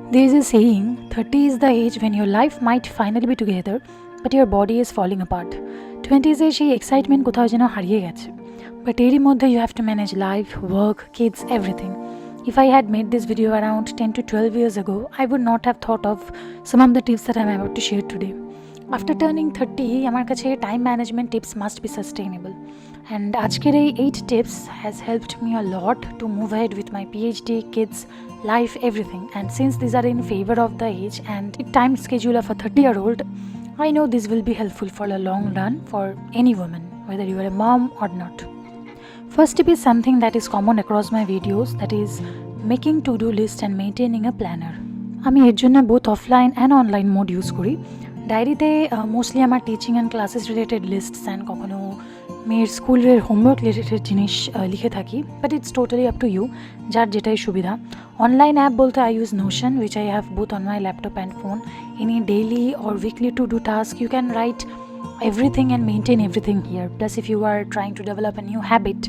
There is a saying 30 is the age when your life might finally be together, but your body is falling apart. 20s এ সেই excitement কোথাও যেন হারিয়ে গেছে, but এরই মধ্যে you have to manage life, work, kids, everything. If I had made this video around 10 to 12 years ago, I would not have thought of some of the tips that I'm about to share today. After turning 30, আমার কাছে time management tips must be sustainable. And আজকের এই 8 tips has helped me a lot to move ahead with my PhD, kids, life, everything. And since these are in favor of the age and time schedule of a 30-year-old, I know this will be helpful for a long run for any woman, whether you are a mom or not. First tip is something that is common across my videos, that is making to-do list and maintaining a planner. আমি এর জন্য both offline and online mode use করি. ডায়েরিতে mostly আমার teaching and classes related lists and কখনো মেয়ের স্কুলের homework related জিনিস লিখে থাকি, but it's totally up to you, যার যেটাই সুবিধা। অনলাইন অ্যাপ বলতে I use Notion, which I have both on my laptop and phone. Any daily or weekly to do task you can write everything and maintain everything here. Plus if you are trying to develop a new habit,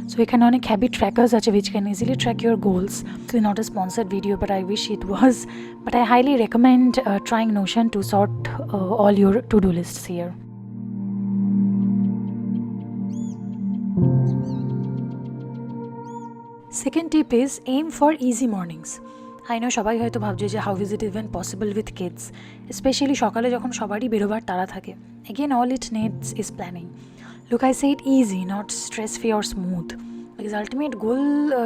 so এখানে অনেক habit trackers আছে which can easily track your goals. It's not a sponsored video, but I wish it was. But I highly recommend trying Notion to sort all your to-do lists here. Second tip is aim for easy mornings. I know সবাই হয়তো ভাবছে যে how is it even possible with kids, especially সকালে যখন সবারই বেরোবার তাড়া থাকে. Again, all it needs is planning. Look, I say it easy, not stress-free or smooth. Because ultimate goal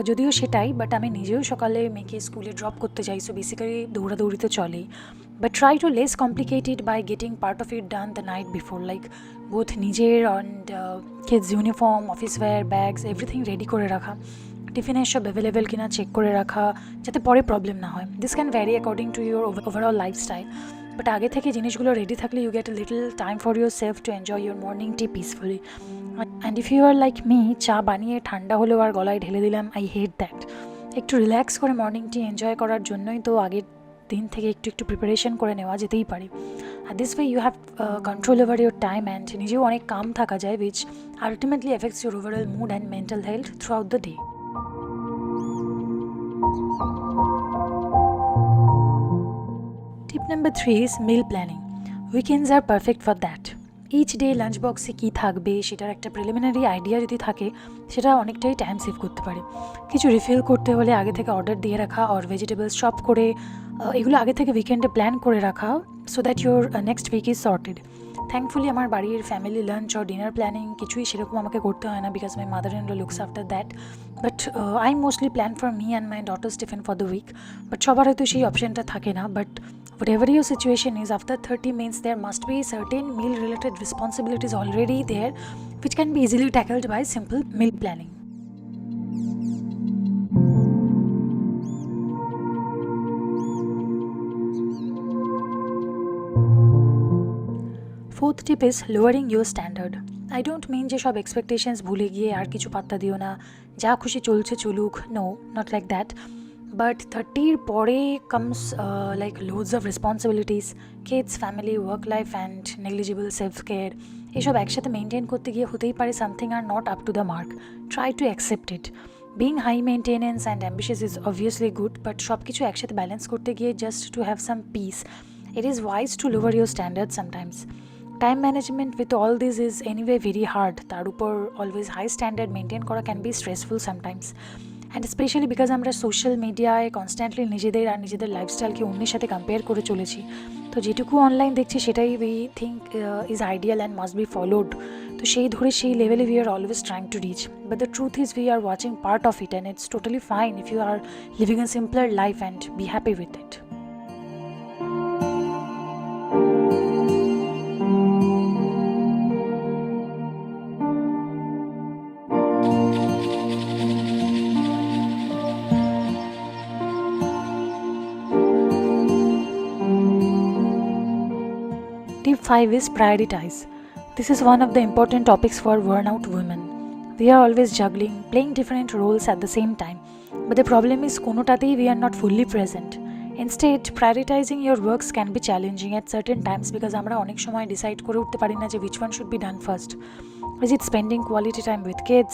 যদিও সেটাই, বাট আমি নিজেও সকালে মেয়েকে স্কুলে ড্রপ করতে চাই, সো বেসিক্যালি দৌড়াদৌড়িতে চলেই, but try to less complicated by getting part of it done the night before, like both নিজের and kids uniform, office wear, bags, everything ready করে রাখা, টিফিনের সব অ্যাভেলেবেল কিনা চেক করে রাখা, যাতে পরে প্রবলেম না হয়। This can vary according to your overall lifestyle, but আগে থেকে জিনিসগুলো রেডি থাকলে you get a little time for yourself to enjoy your morning tea peacefully. And if you are like me, চা বানিয়ে ঠান্ডা হলেও আর গলায় ঢেলে দিলাম, আই হেট দ্যাট। একটু রিল্যাক্স করে মর্নিং টি এনজয় করার জন্যই তো আগের দিন থেকে একটু প্রিপারেশন করে নেওয়া যেতেই পারে। আর this way you have control over your time and নিজেও অনেক কাম থাকা যায়, which ultimately affects your overall mood and mental health throughout the day. Tip number 3 is meal planning. Weekends are perfect for that. Each day lunch box-এ কী থাকবে সেটার একটা preliminary idea যদি থাকে, সেটা অনেকটাই টাইম সেভ করতে পারে। কিছু রিফিল করতে হলে আগে থেকে অর্ডার দিয়ে রাখা, অর ভেজিটেবলস শপ করে এগুলো আগে থেকে উইকেন্ডে প্ল্যান করে রাখা, so that your next week is sorted. Thankfully আমার বাড়ির family lunch or dinner planning কিছুই সেরকম আমাকে করতে হয় না, because my mother in law looks after that, but I mostly plan for me and my daughter's tiffin for the week. But সবার হয়তো সেই অপশানটা থাকে না, বাট whatever your situation is, after 30 means there must be certain meal related responsibilities already there, which can be easily tackled by simple meal planning. Fourth tip is lowering your standard. I don't mean যে সব expectations ভুলে গিয়ে আর কিছু পাত্তা দিও না, যা খুশি চলছে চলুক, no, not like that. But 30 পরে comes like loads of responsibilities, kids, family, work life and negligible self-care. এসব একসাথে মেনটেন করতে গিয়ে হতেই পারে something are not up to the mark. Try to accept it. Being high maintenance and ambitious is obviously good, but সব কিছু একসাথে balance করতে গিয়ে just to have some peace, it is wise to lower your standards sometimes. Time management with all this is anyway very hard. তার উপর always high standard maintain করা can be stressful sometimes. And specially because আমরা social মিডিয়ায় constantly নিজেদের আর নিজেদের লাইফস্টাইলকে অন্যের সাথে compare করে চলেছি, তো যেটুকু অনলাইন দেখছি সেটাই we think is ideal and must be followed, তো সেই ধরে সেই লেভেলে we are always trying to reach, but the truth is we are watching part of it and it's totally fine if you are living a simpler life and be happy with it. Tip 5 is prioritize. This is one of the important topics for burnout women. We are always juggling, playing different roles at the same time. But the problem is konotatei we are not fully present. Instead, prioritizing your works can be challenging at certain times because আমরা অনেক সময় decide করে উঠতে পারি না যে which one should be done first. Is it spending quality time with kids,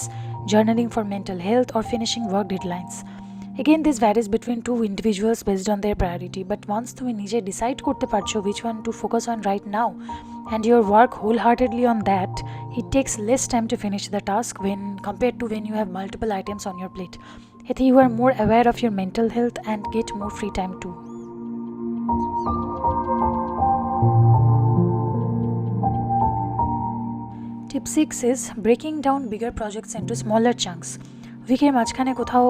journaling for mental health or finishing work deadlines? Again, this varies between two individuals based on their priority, but once তুমি নিজে decide করতে পারছো which one to focus on right now and your work wholeheartedly on that, it takes less time to finish the task when compared to when you have multiple items on your plate. এতে you are more aware of your mental health and get more free time too. Tip 6 is breaking down bigger projects into smaller chunks. উইকের মাঝখানে কোথাও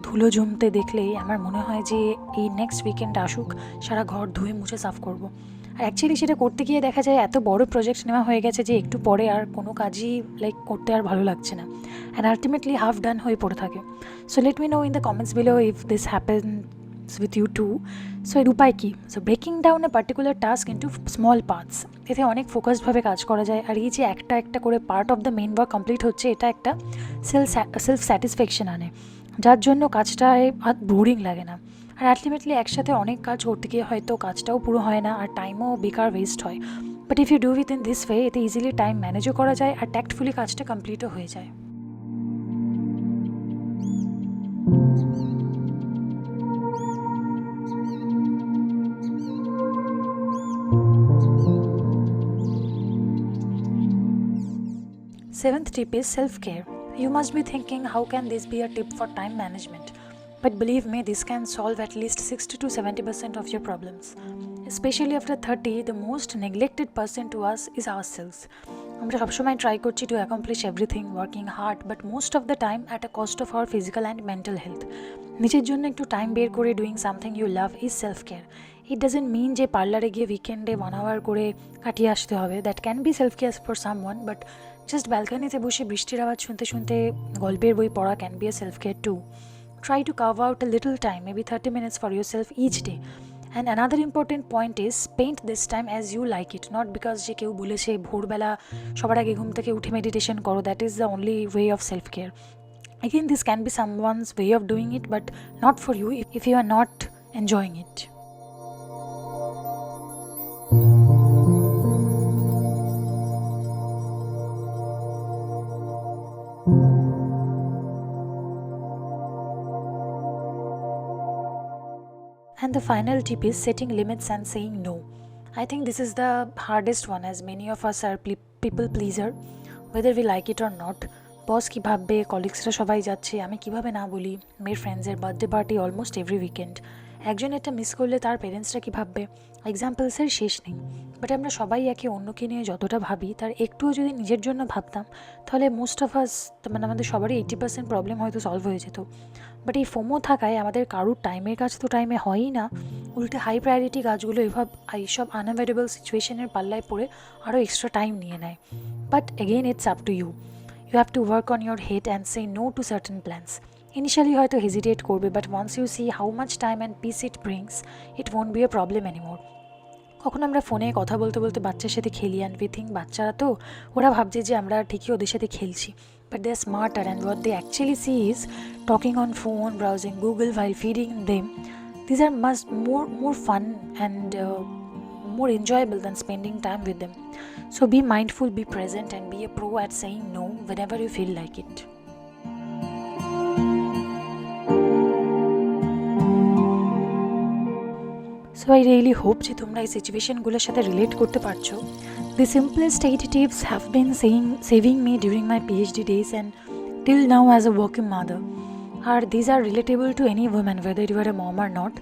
ধুলো জমতে দেখলেই আমার মনে হয় যে এই নেক্সট উইকেন্ড আসুক, সারা ঘর ধুয়ে মুছে সাফ করব। আর অ্যাকচুয়ালি সেটা করতে গিয়ে দেখা যায় এত বড় প্রজেক্ট নেওয়া হয়ে গেছে যে একটু পরে আর কোনো কাজই করতে আর ভালো লাগছে না, অ্যান্ড আলটিমেটলি হাফ ডান হয়ে পড়ে থাকে। So let me know in the comments below if this happens with you too. So এর উপায় কী? So breaking down a particular task into small parts, এতে অনেক ফোকাসডভাবে কাজ করা যায়। আর এই যে একটা একটা করে part of the main work complete হচ্ছে, এটা একটা সেলফ স্যাটিসফ্যাকশন আনে, যার জন্য কাজটায় আর বোরিং লাগে না। আর আলটিমেটলি একসাথে অনেক কাজ করতে গিয়ে হয়তো কাজটাও পুরো হয় না আর টাইমও বেকার ওয়েস্ট হয়। But if you do it in this way, এতে ইজিলি টাইম ম্যানেজও করা যায় আর ট্যাক্টফুলি কাজটা কমপ্লিটও হয়ে যায়। Seventh tip is self-care. You must be thinking, how can this be a tip for time management? But believe me, this can solve at least 60 to 70% of your problems. Especially after 30, the most neglected person to us is ourselves. আমরা সবসময় try করছি to accomplish everything, working hard, but most of the time at a cost of our physical and mental health. নিজের জন্য একটু time বের করে doing something you love is self-care. It doesn't mean যে পার্লারে গিয়ে উইকেন্ডে 1 hour করে কাটিয়ে আসতে হবে. That can be self-care for someone, but just ব্যালকানিতে বসে বৃষ্টির আওয়াজ শুনতে শুনতে গল্পের বই পড়া can be a self-care too. Try to carve out a little time, maybe 30 minutes for yourself each day. And another important point is paint this time as you like it, not because যে কেউ বলেছে ভোরবেলা সবার আগে ঘুম থেকে উঠে meditation করো, that is the only way of self-care. Again, this can be someone's way of doing it, but not for you if you are not enjoying it. And the final tip is setting limits and saying no. I think this is the hardest one, as many of us are people pleaser, whether we like it or not. বস কী ভাববে, কলিগসরা সবাই যাচ্ছে, আমি কিভাবে না বলি, মেয়ের ফ্রেন্ডসের birthday party almost every weekend, একজন এটা মিস করলে তার পেরেন্টসরা কী ভাববে, এক্সাম্পলসের শেষ নেই। বাট আমরা সবাই একে অন্যকে নিয়ে যতটা ভাবি, তার একটুও যদি নিজের জন্য ভাবতাম, তাহলে মোস্ট অফ আস, মানে আমাদের সবারই 80% প্রবলেম হয়তো সলভ হয়ে যেত। বাট এই ফোমো থাকায় আমাদের কারুর টাইমের কাজ তো টাইমে হয়ই না, উল্টে হাই প্রায়োরিটি কাজগুলো এইসব আনঅ্যাভয়েডেবল সিচুয়েশনের পাল্লায় পড়ে আরও এক্সট্রা টাইম নিয়ে নেয়। But again it's up to you. You have to work on your head and say no to certain plans. Initially হয়তো hesitate করবে, but once you see how much time and peace it brings, it won't be a problem anymore. কখন আমরা ফোনে কথা বলতে বলতে বাচ্চার সাথে খেলি, অ্যান্ড উই থিঙ্ক বাচ্চারা তো ওরা ভাবছে যে আমরা ঠিকই ওদের সাথে খেলছি, but they are smarter, and what they actually see is talking on phone, browsing Google while feeding them. These are much more fun and more enjoyable than spending time with them. So be mindful, be present, and be a pro at saying no whenever you feel like it. So I really hope যে তোমরা এই সিচুয়েশনগুলোর সাথে relate করতে পারছো. The simplest 8 tips have been saving me during my PhD days and till now as a working mother. R these are relatable to any woman, whether you are a mom or not.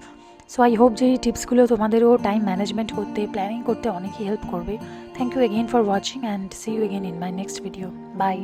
So I hope যে এই টিপসগুলো তোমাদেরও time management করতে, planning করতে অনেকই help করবে. Thank you again for watching and see you again in my next video. Bye.